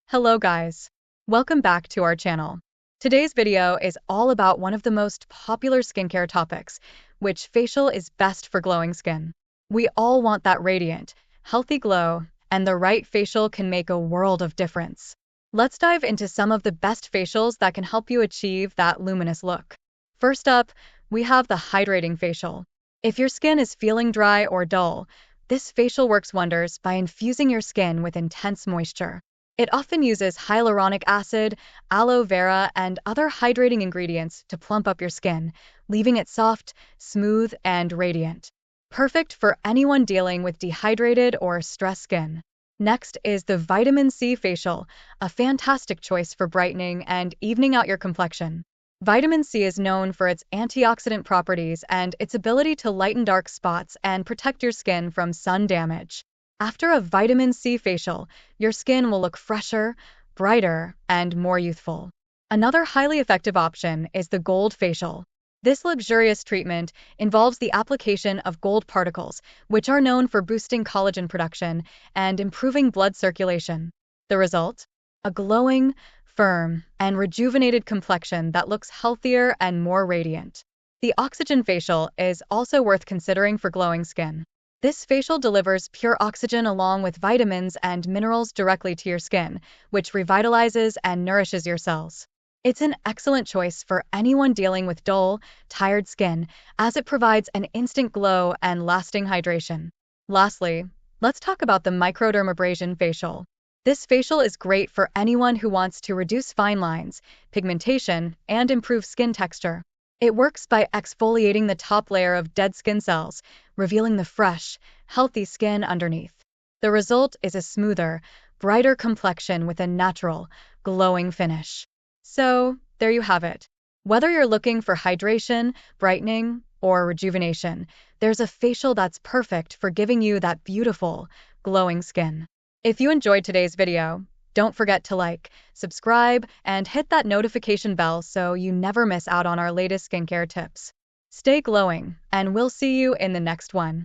Hello guys, welcome back to our channel. Today's video is all about one of the most popular skincare topics, which facial is best for glowing skin. We all want that radiant, healthy glow, and the right facial can make a world of difference. Let's dive into some of the best facials that can help you achieve that luminous look. First up, we have the Hydrating Facial. If your skin is feeling dry or dull, this facial works wonders by infusing your skin with intense moisture. It often uses hyaluronic acid, aloe vera, and other hydrating ingredients to plump up your skin, leaving it soft, smooth, and radiant. Perfect for anyone dealing with dehydrated or stressed skin. Next is the Vitamin C Facial, a fantastic choice for brightening and evening out your complexion. Vitamin C is known for its antioxidant properties and its ability to lighten dark spots and protect your skin from sun damage. After a vitamin C facial, your skin will look fresher, brighter, and more youthful. Another highly effective option is the gold facial. This luxurious treatment involves the application of gold particles, which are known for boosting collagen production and improving blood circulation. The result? A glowing, firm, and rejuvenated complexion that looks healthier and more radiant. The oxygen facial is also worth considering for glowing skin. This facial delivers pure oxygen along with vitamins and minerals directly to your skin, which revitalizes and nourishes your cells. It's an excellent choice for anyone dealing with dull, tired skin, as it provides an instant glow and lasting hydration. Lastly, let's talk about the microdermabrasion facial. This facial is great for anyone who wants to reduce fine lines, pigmentation, and improve skin texture. It works by exfoliating the top layer of dead skin cells, revealing the fresh, healthy skin underneath. The result is a smoother, brighter complexion with a natural, glowing finish. So, there you have it. Whether you're looking for hydration, brightening, or rejuvenation, there's a facial that's perfect for giving you that beautiful, glowing skin. If you enjoyed today's video, don't forget to like, subscribe, and hit that notification bell so you never miss out on our latest skincare tips. Stay glowing, and we'll see you in the next one.